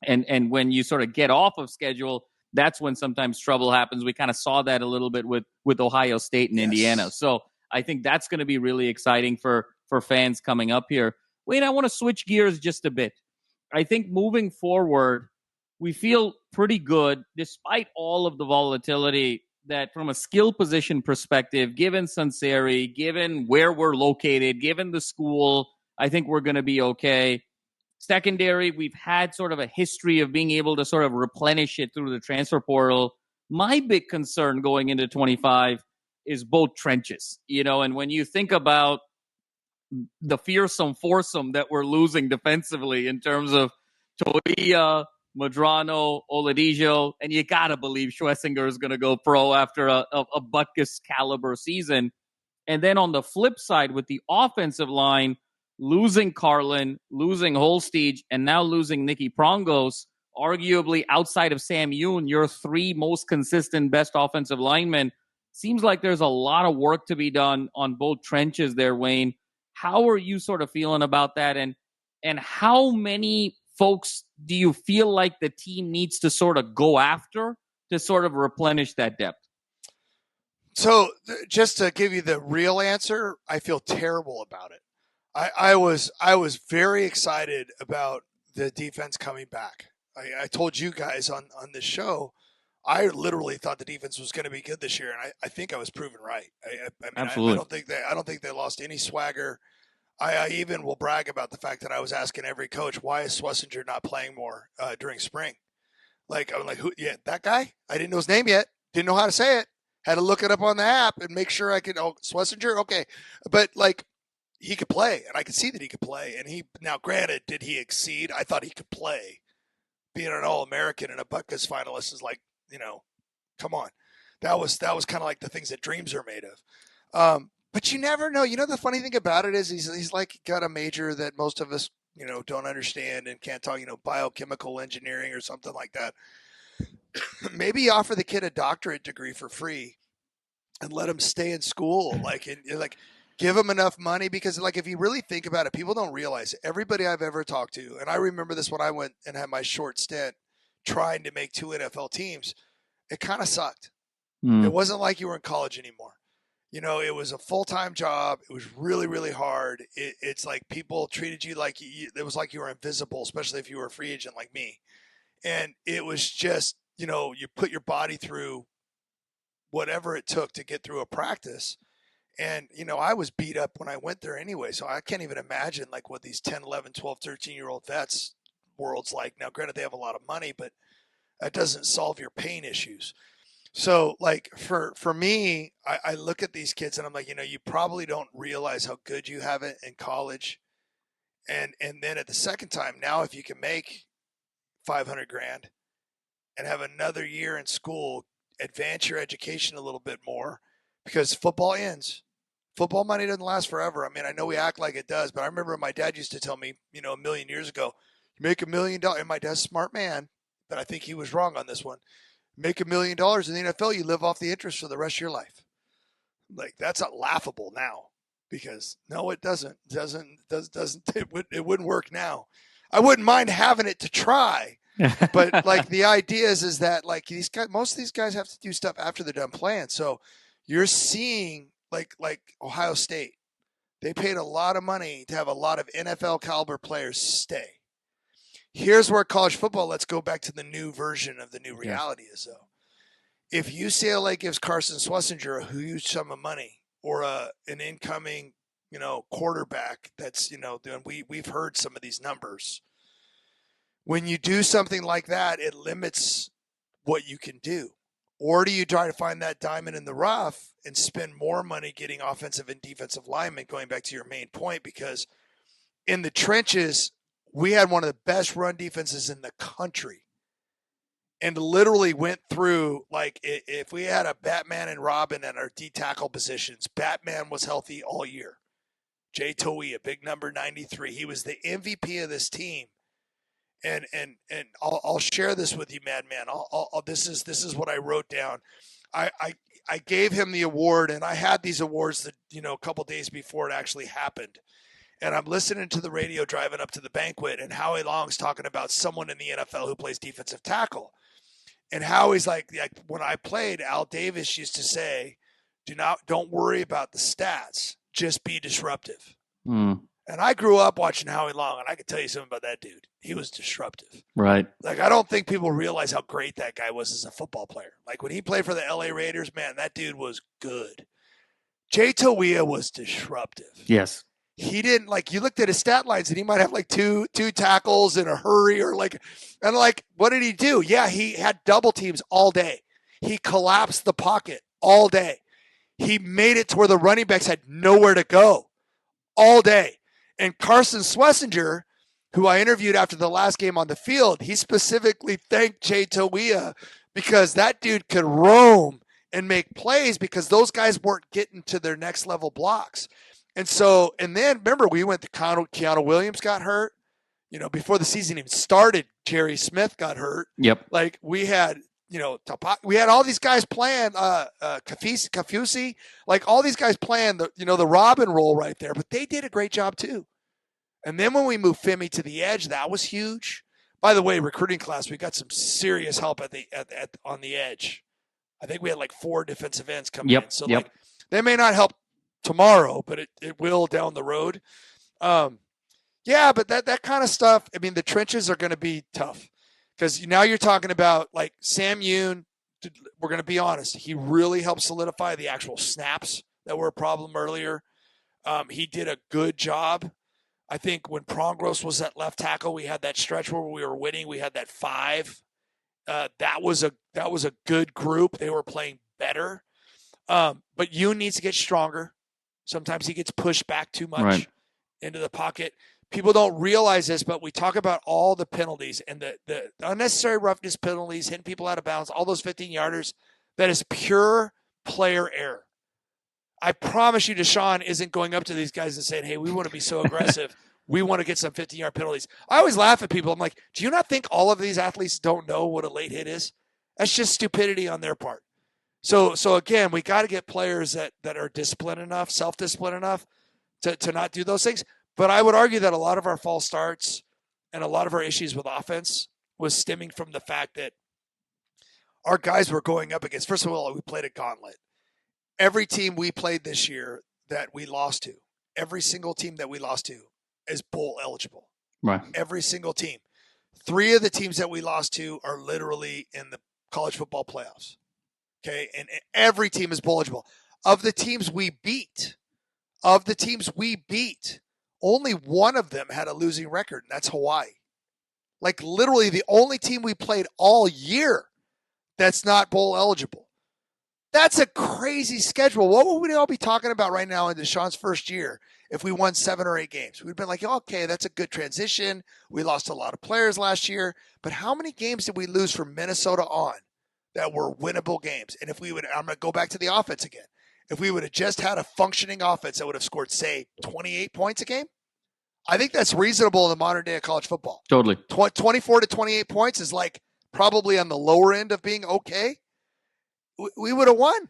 And when you sort of get off of schedule, that's when sometimes trouble happens. We kind of saw that a little bit with Ohio State and Indiana. So I think that's going to be really exciting for fans coming up here. Wayne, I want to switch gears just a bit. I think moving forward, we feel pretty good, despite all of the volatility, that from a skill position perspective, given Sunseri, given where we're located, given the school, I think we're going to be okay. Secondary, we've had sort of a history of being able to sort of replenish it through the transfer portal. My big concern going into 25 is both trenches, and when you think about the fearsome foursome that we're losing defensively in terms of Toia, Madrano, Oladipo, and you got to believe Schlesinger is going to go pro after a Butkus caliber season. And then on the flip side with the offensive line, losing Carlin, losing Holstage, and now losing Nicky Prongos, arguably outside of Sam Yoon, your three most consistent best offensive linemen. Seems like there's a lot of work to be done on both trenches there, Wayne. How are you sort of feeling about that? And how many folks do you feel like the team needs to sort of go after to sort of replenish that depth? So just to give you the real answer, I feel terrible about it. I was very excited about the defense coming back. I told you guys on this show, I literally thought the defense was going to be good this year, and I think I was proven right. I mean, Absolutely. I don't think they lost any swagger. I even will brag about the fact that I was asking every coach, why is Schlesinger not playing more during spring? I'm like, who? Yeah, that guy. I didn't know his name yet. Didn't know how to say it. Had to look it up on the app and make sure I could. Oh, Schlesinger, okay, but he could play, and I could see that he could play. And now, granted, did he exceed? I thought he could play. Being an All-American and a Butkus finalist is come on. That was kind of like the things that dreams are made of. But you never know. The funny thing about it is he's got a major that most of us, don't understand and can't talk, biochemical engineering or something like that. Maybe offer the kid a doctorate degree for free and let him stay in school. Give him enough money because if you really think about it, people don't realize everybody I've ever talked to. And I remember this when I went and had my short stint trying to make two NFL teams. It kind of sucked. It wasn't like you were in college anymore. It was a full-time job. It was really, really hard. It's like people treated you like it was like you were invisible, especially if you were a free agent like me. And it was just, you put your body through whatever it took to get through a practice. And, I was beat up when I went there anyway. So I can't even imagine like what these 10, 11, 12, 13-year-old vets world's like. Now, granted, they have a lot of money, but that doesn't solve your pain issues. So like for me, I look at these kids and I'm like, you probably don't realize how good you have it in college. And then at the second time, now if you can make 500 grand and have another year in school, advance your education a little bit more, because football ends. Football money doesn't last forever. I mean, I know we act like it does, but I remember my dad used to tell me, a million years ago, you make $1 million. And my dad's a smart man, but I think he was wrong on this one. Make $1 million in the NFL, you live off the interest for the rest of your life. Like, that's not laughable now, because no, it doesn't. It wouldn't work now. I wouldn't mind having it to try. But like the idea is that like these guys, most of these guys have to do stuff after they're done playing. So you're seeing like Ohio State, they paid a lot of money to have a lot of NFL caliber players stay. Here's where college football, let's go back to the new version of the new reality is though. If UCLA gives Carson Schlesinger a huge sum of money or an incoming, quarterback that's, we've heard some of these numbers. When you do something like that, it limits what you can do. Or do you try to find that diamond in the rough and spend more money getting offensive and defensive linemen, going back to your main point? Because in the trenches, we had one of the best run defenses in the country and literally went through, like, if we had a Batman and Robin at our D tackle positions, Batman was healthy all year. Jay Toia, big number 93. He was the MVP of this team. And I'll share this with you, Madman. This is what I wrote down. I gave him the award, and I had these awards that, a couple days before it actually happened. And I'm listening to the radio driving up to the banquet, and Howie Long's talking about someone in the NFL who plays defensive tackle. And Howie's like when I played, Al Davis used to say, don't worry about the stats, just be disruptive. And I grew up watching Howie Long, and I can tell you something about that dude. He was disruptive. Right. Like, I don't think people realize how great that guy was as a football player. Like, when he played for the LA Raiders, man, that dude was good. Jay Toia was disruptive. Yes. He didn't, like, you looked at his stat lines, and he might have, like, two tackles in a hurry or, like, and, like, what did he do? Yeah, he had double teams all day. He collapsed the pocket all day. He made it to where the running backs had nowhere to go all day. And Carson Schlesinger, who I interviewed after the last game on the field, he specifically thanked Jay Toia because that dude could roam and make plays because those guys weren't getting to their next level blocks. And then remember, we went to Keanu Williams got hurt. Before the season even started, Jerry Smith got hurt. Yep. Like we had, we had all these guys playing Kafusi, like all these guys playing the Robin role right there, but they did a great job too. And then when we moved Femi to the edge, that was huge. By the way, recruiting class, we got some serious help on the edge. I think we had like 4 defensive ends coming in. So like they may not help tomorrow, but it will down the road. But that kind of stuff, I mean, the trenches are going to be tough because now you're talking about like Sam Yoon. We're going to be honest. He really helped solidify the actual snaps that were a problem earlier. He did a good job. I think when Prongros was at left tackle, we had that stretch where we were winning. We had that 5. That was a good group. They were playing better. But Yoon needs to get stronger. Sometimes he gets pushed back too much into the pocket. People don't realize this, but we talk about all the penalties and the unnecessary roughness penalties, hitting people out of bounds, all those 15-yarders. That is pure player error. I promise you, DeShaun isn't going up to these guys and saying, hey, we want to be so aggressive. We want to get some 15-yard penalties. I always laugh at people. I'm like, do you not think all of these athletes don't know what a late hit is? That's just stupidity on their part. So again, we got to get players that are disciplined enough, self-disciplined enough to not do those things. But I would argue that a lot of our false starts and a lot of our issues with offense was stemming from the fact that our guys were going up against, first of all, we played a gauntlet. every team we played this year that we lost to, every single team that we lost to is bowl eligible. Right. Every single team. 3 of the teams that we lost to are literally in the college football playoffs. Okay. And every team is bowl eligible. Of the teams we beat, only one of them had a losing record, and that's Hawaii. Like literally the only team we played all year that's not bowl eligible. That's a crazy schedule. What would we all be talking about right now in DeShaun's first year if we won 7 or 8 games? We'd been like, okay, that's a good transition. We lost a lot of players last year, but how many games did we lose from Minnesota on that were winnable games? And if we would, I'm going to go back to the offense again. If we would have just had a functioning offense that would have scored, say, 28 points a game, I think that's reasonable in the modern day of college football. Totally. 24 to 28 points is like probably on the lower end of being okay. We would have won.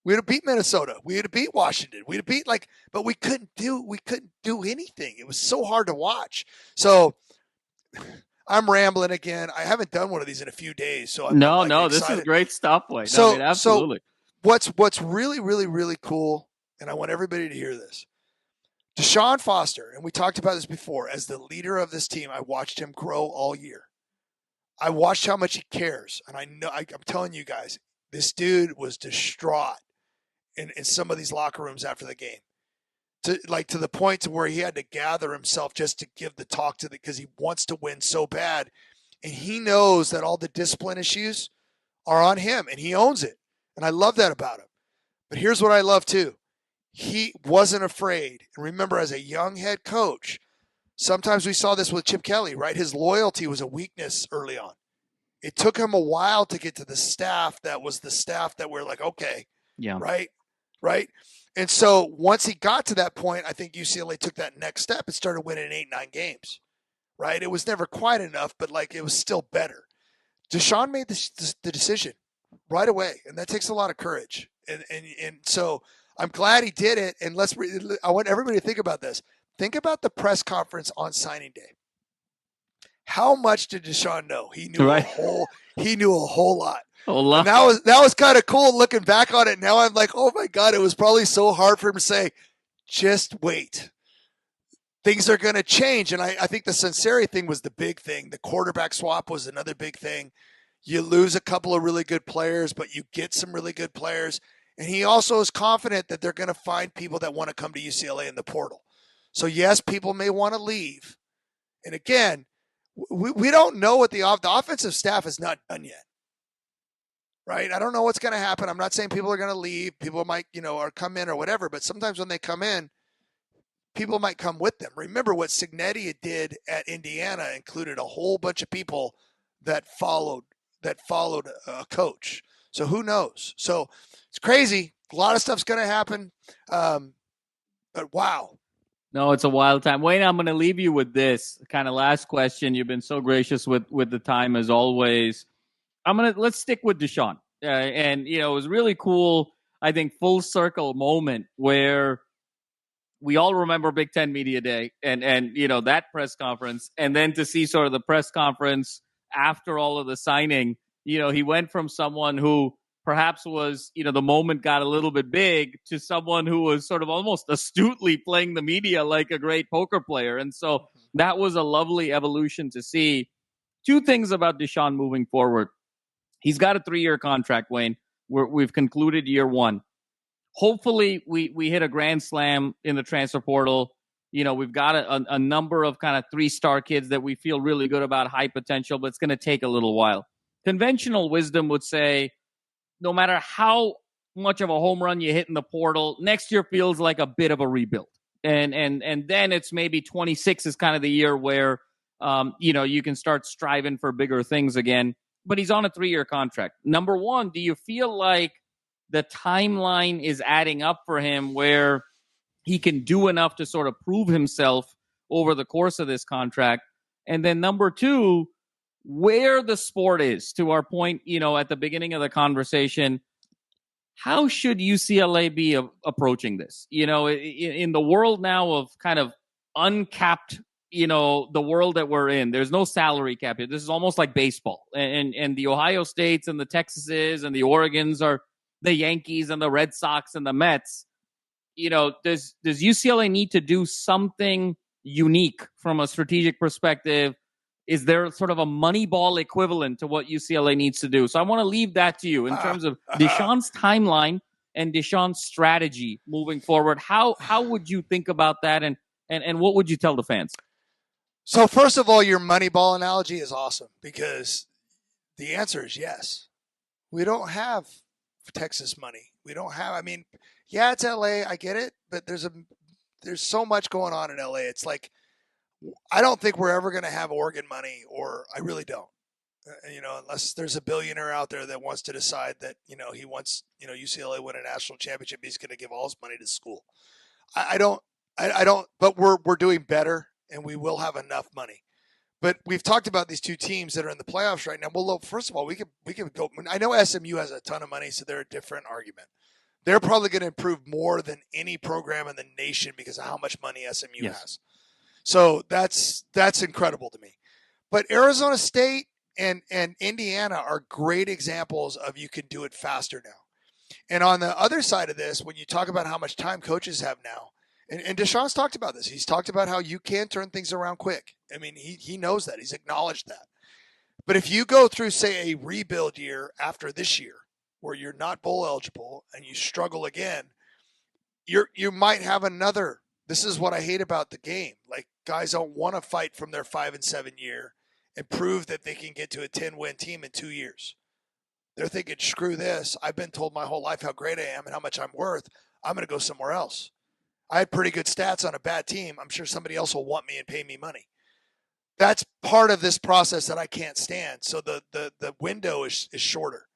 We would have beat Minnesota. We would have beat Washington. We'd have beat but we couldn't do anything. It was so hard to watch. So I'm rambling again. I haven't done one of these in a few days. So I'm no, this is great stuff, Wayne. So, I mean, absolutely. So what's really, really, really cool, and I want everybody to hear this. DeShaun Foster, and we talked about this before, as the leader of this team, I watched him grow all year. I watched how much he cares. And I know, I'm telling you guys, this dude was distraught in some of these locker rooms after the game. To the point to where he had to gather himself just to give the talk because he wants to win so bad. And he knows that all the discipline issues are on him, and he owns it. And I love that about him. But here's what I love too. He wasn't afraid. And remember, as a young head coach, sometimes we saw this with Chip Kelly, right? His loyalty was a weakness early on. It took him a while to get to the staff that was the staff that we're like, okay, yeah, right. And so once he got to that point, I think UCLA took that next step and started winning 8-9 games, right? It was never quite enough, but it was still better. DeShaun made the decision right away, and that takes a lot of courage. And so I'm glad he did it. And I want everybody to think about this. Think about the press conference on signing day. How much did DeShaun know? He knew a whole lot. And that was kind of cool looking back on it. Now I'm like, oh my God, it was probably so hard for him to say, just wait. Things are going to change. And I think the Sunseri thing was the big thing. The quarterback swap was another big thing. You lose a couple of really good players, but you get some really good players. And he also is confident that they're going to find people that want to come to UCLA in the portal. So yes, people may want to leave. And again, we don't know what the offensive staff is not done yet. Right? I don't know what's going to happen. I'm not saying people are going to leave. People might, or come in or whatever. But sometimes when they come in, people might come with them. Remember what Signetti did at Indiana included a whole bunch of people that followed a coach. So who knows? So it's crazy. A lot of stuff's going to happen. But wow. No, it's a wild time. Wayne, I'm going to leave you with this kind of last question. You've been so gracious with the time as always. Let's stick with DeShaun. And, it was really cool, I think, full circle moment where we all remember Big Ten Media Day and that press conference. And then to see sort of the press conference after all of the signing, he went from someone who perhaps was, the moment got a little bit big to someone who was sort of almost astutely playing the media like a great poker player. And so that was a lovely evolution to see. 2 things about DeShaun moving forward. He's got a 3-year contract, Wayne. We've concluded year 1. Hopefully we hit a grand slam in the transfer portal. We've got a number of kind of 3-star kids that we feel really good about, high potential, but it's going to take a little while. Conventional wisdom would say, no matter how much of a home run you hit in the portal, next year feels like a bit of a rebuild. And then it's maybe 26 is kind of the year where, you can start striving for bigger things again. But he's on a 3-year contract. Number one, do you feel like the timeline is adding up for him where he can do enough to sort of prove himself over the course of this contract? And then number 2, where the sport is, to our point, at the beginning of the conversation, how should UCLA be approaching this? In the world now of kind of uncapped, the world that we're in, there's no salary cap here. This is almost like baseball. And the Ohio States and the Texases and the Oregons the Yankees and the Red Sox and the Mets. Does UCLA need to do something unique from a strategic perspective? Is there sort of a Moneyball equivalent to what UCLA needs to do? So I want to leave that to you in terms of DeShaun's timeline and DeShaun's strategy moving forward. How would you think about that, and what would you tell the fans? So first of all, your Moneyball analogy is awesome because the answer is yes. We don't have Texas money. We don't have. Yeah, it's LA. I get it, but there's so much going on in LA. It's like I don't think we're ever going to have Oregon money, or I really don't. Unless there's a billionaire out there that wants to decide that he wants UCLA win a national championship, he's going to give all his money to school. I don't. But we're doing better, and we will have enough money. But we've talked about these two teams that are in the playoffs right now. Well, look, first of all, we could go. I know SMU has a ton of money, so they're a different argument. They're probably going to improve more than any program in the nation because of how much money SMU has. So that's incredible to me. But Arizona State and Indiana are great examples of you can do it faster now. And on the other side of this, when you talk about how much time coaches have now, and DeShaun's talked about this. He's talked about how you can turn things around quick. He knows that. He's acknowledged that. But if you go through, say, a rebuild year after this year, where you're not bowl eligible and you struggle again, you might have another. This is what I hate about the game. Like, guys don't want to fight from their 5-7 year and prove that they can get to a 10-win team in 2 years. They're thinking, screw this. I've been told my whole life how great I am and how much I'm worth. I'm going to go somewhere else. I had pretty good stats on a bad team. I'm sure somebody else will want me and pay me money. That's part of this process that I can't stand. So the window is shorter.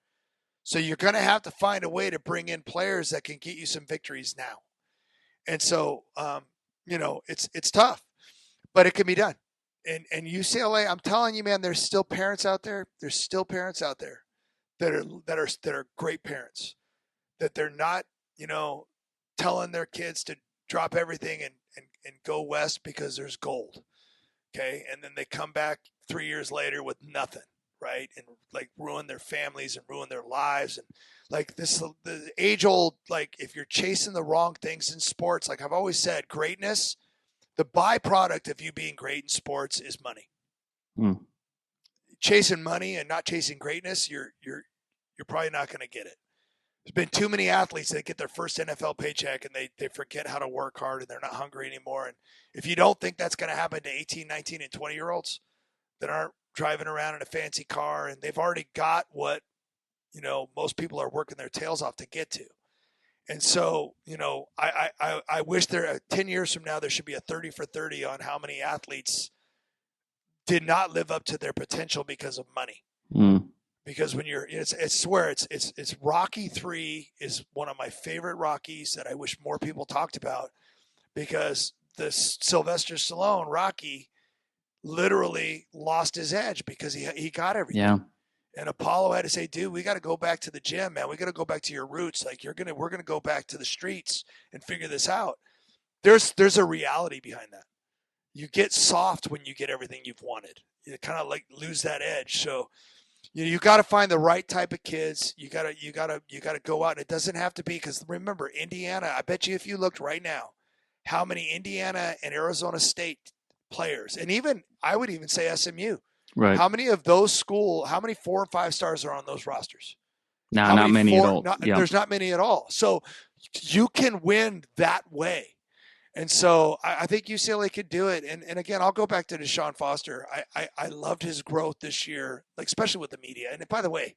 So you're going to have to find a way to bring in players that can get you some victories now. And so, it's tough, but it can be done. And UCLA, I'm telling you, man, there's still parents out there. There's still parents out there that are great parents, that they're not, telling their kids to drop everything and go west because there's gold. Okay. And then they come back 3 years later with nothing. Right. And like ruin their families and ruin their lives. And like the age old, like if you're chasing the wrong things in sports, like I've always said, greatness, the byproduct of you being great in sports is money. Chasing money and not chasing greatness, you're probably not going to get it. There's been too many athletes that get their first NFL paycheck and they forget how to work hard and they're not hungry anymore. And if you don't think that's going to happen to 18, 19, and 20-year-olds that aren't driving around in a fancy car and they've already got what, most people are working their tails off to get to. And so, I wish 10 years from now, there should be a 30 for 30 on how many athletes did not live up to their potential because of money. Because when it's Rocky 3 is one of my favorite Rockies that I wish more people talked about, because the Sylvester Stallone Rocky literally lost his edge because he got everything. Yeah. And Apollo had to say, dude, we got to go back to the gym, man. We got to go back to your roots. Like we're going to go back to the streets and figure this out. There's a reality behind that. You get soft when you get everything you've wanted. You kind of like lose that edge. So, you got to find the right type of kids. You got to go out, and it doesn't have to be, because remember, Indiana, I bet you if you looked right now, how many Indiana and Arizona State players, and even I would even say SMU. Right. How many of those how many 4 and 5 stars are on those rosters? No, not many at all. There's not many at all. So you can win that way. And so I think UCLA could do it. And again, I'll go back to DeShaun Foster. I loved his growth this year, like especially with the media. And by the way,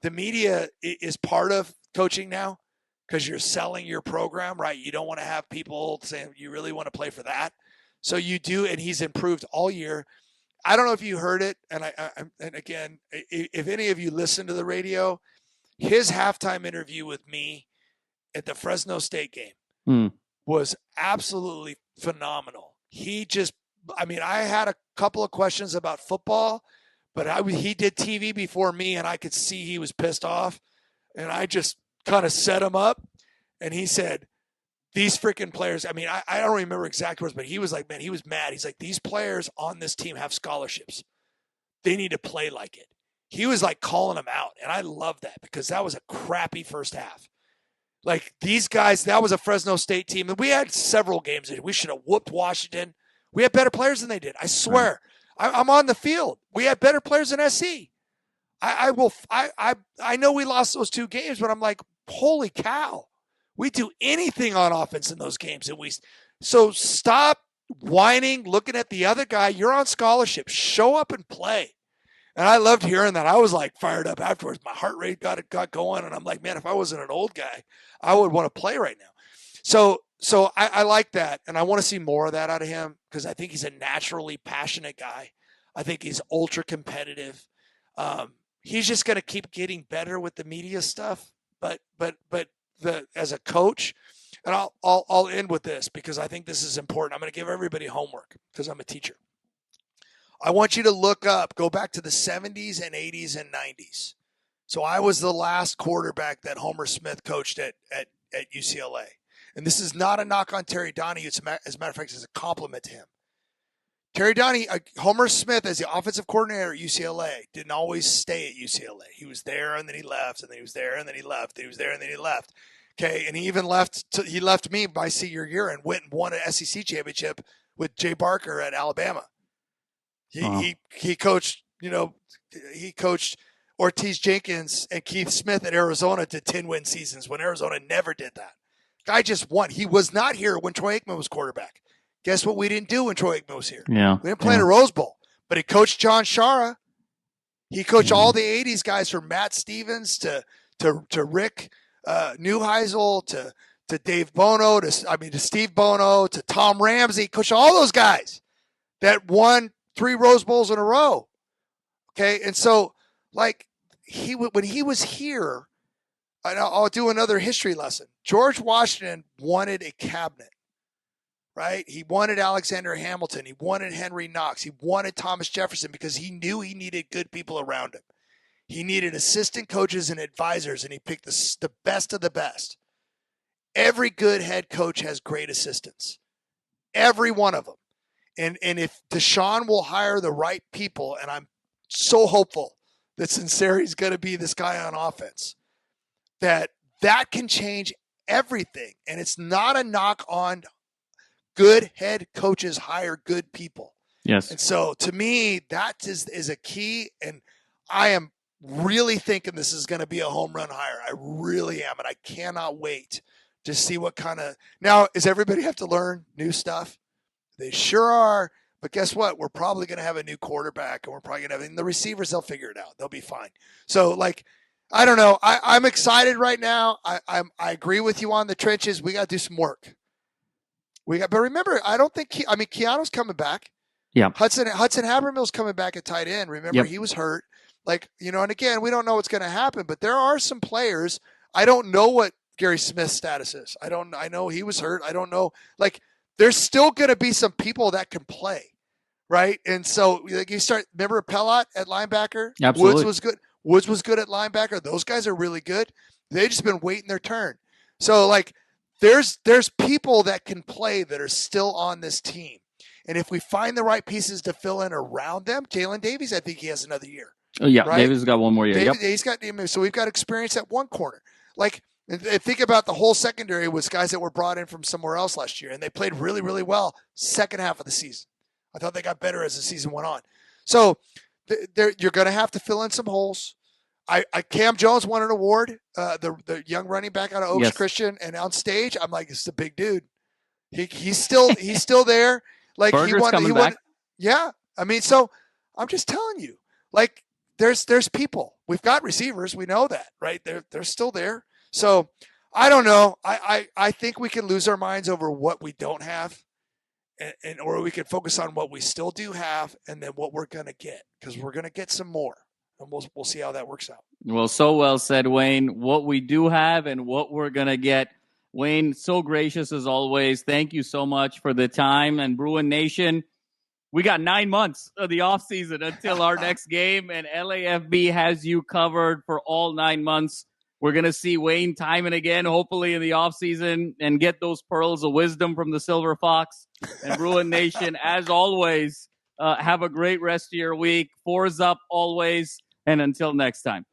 the media is part of coaching now because you're selling your program, right? You don't want to have people saying you really want to play for that. So you do, and he's improved all year. I don't know if you heard it, and and again, if any of you listen to the radio, his halftime interview with me at the Fresno State game was absolutely phenomenal. I had a couple of questions about football, but he did TV before me, and I could see he was pissed off, and I just kind of set him up, and he said, these freaking players, I don't remember exact words, but he was like, man, he was mad. He's like, these players on this team have scholarships. They need to play like it. he was like calling them out. And I love that because that was a crappy first half. Like these guys, that was a Fresno State team. And we had several games that we should have whooped Washington. We had better players than they did. I swear. Right. I'm on the field. We had better players than SC. I know we lost those 2 games, but I'm like, holy cow. We do anything on offense in those games. So stop whining, looking at the other guy. You're on scholarship. Show up and play. And I loved hearing that. I was like fired up afterwards. My heart rate got going. And I'm like, man, if I wasn't an old guy, I would want to play right now. So I like that. And I want to see more of that out of him because I think he's a naturally passionate guy. I think he's ultra competitive. He's just going to keep getting better with the media stuff. But as a coach, and I'll end with this because I think this is important. I'm going to give everybody homework because I'm a teacher. I want you to go back to the 70s and 80s and 90s. So I was the last quarterback that Homer Smith coached at UCLA. And this is not a knock on Terry Donahue. As a matter of fact, it's a compliment to him. Terry Donahue, Homer Smith as the offensive coordinator at UCLA didn't always stay at UCLA. He was there and then he left, and then he was there and then he left. He was there and then he left. Okay, and he even left me my senior year and went and won an SEC championship with Jay Barker at Alabama. He coached, he coached Ortiz Jenkins and Keith Smith at Arizona to 10-win seasons when Arizona never did that. Guy just won. He was not here when Troy Aikman was quarterback. Guess what we didn't do when Troy Aikman was here? Yeah. We didn't play in a Rose Bowl. But he coached John Shara. He coached all the 80s guys from Matt Stevens to Rick Neuheisel to Dave Bono, to Steve Bono, to Tom Ramsey. He coached all those guys that won 3 Rose Bowls in a row. Okay, and so like when he was here, and I'll do another history lesson. George Washington wanted a cabinet, right? He wanted Alexander Hamilton. He wanted Henry Knox. He wanted Thomas Jefferson because he knew he needed good people around him. He needed assistant coaches and advisors, and he picked the best of the best. Every good head coach has great assistants. Every one of them. And if DeShaun will hire the right people, and I'm so hopeful that Sunseri's going to be this guy on offense, that can change everything. And it's not a knock on good head coaches hire good people. Yes. And so to me, that is a key. And I am really thinking this is going to be a home run hire. I really am. And I cannot wait to see what kind of – now, does everybody have to learn new stuff? They sure are. But guess what? We're probably going to have a new quarterback, and we're probably going to have – and the receivers, they'll figure it out. They'll be fine. So, like, I don't know. I'm excited right now. I agree with you on the trenches. We got to do some work. But remember, I don't think Keanu's coming back. Yeah. Hudson Habermill's coming back at tight end. Remember, He was hurt. Like, and again, we don't know what's going to happen, but there are some players. I don't know what Gary Smith's status is. I know he was hurt. I don't know. Like, there's still going to be some people that can play, right? And so like remember Pellot at linebacker? Absolutely. Woods was good. Woods was good at linebacker. Those guys are really good. They've just been waiting their turn. So, like, there's people that can play that are still on this team. And if we find the right pieces to fill in around them, Jalen Davies, I think he has another year. Oh, yeah, right? Davies has got one more year. He's got, so we've got experience at one corner. Like, and think about the whole secondary was guys that were brought in from somewhere else last year, and they played really, really well second half of the season. I thought they got better as the season went on. So you're going to have to fill in some holes. Cam Jones won an award, the young running back out of Oaks Christian, and on stage, I'm like, this is a big dude. He's still there. Like Berger's coming back. Yeah, I mean, so I'm just telling you, like, there's people. We've got receivers. We know that, right? They're still there. So I don't know. I think we can lose our minds over what we don't have, or we can focus on what we still do have, and then what we're gonna get, because we're gonna get some more, and we'll see how that works out. Well, so well said, Wayne. What we do have and what we're gonna get. Wayne, so gracious as always. Thank you so much for the time. And Bruin Nation, we got 9 months of the offseason until our next game, and LAFB has you covered for all 9 months. We're going to see Wayne time and again, hopefully in the offseason, and get those pearls of wisdom from the Silver Fox. And Bruin Nation, as always, have a great rest of your week. Fours up always. And until next time.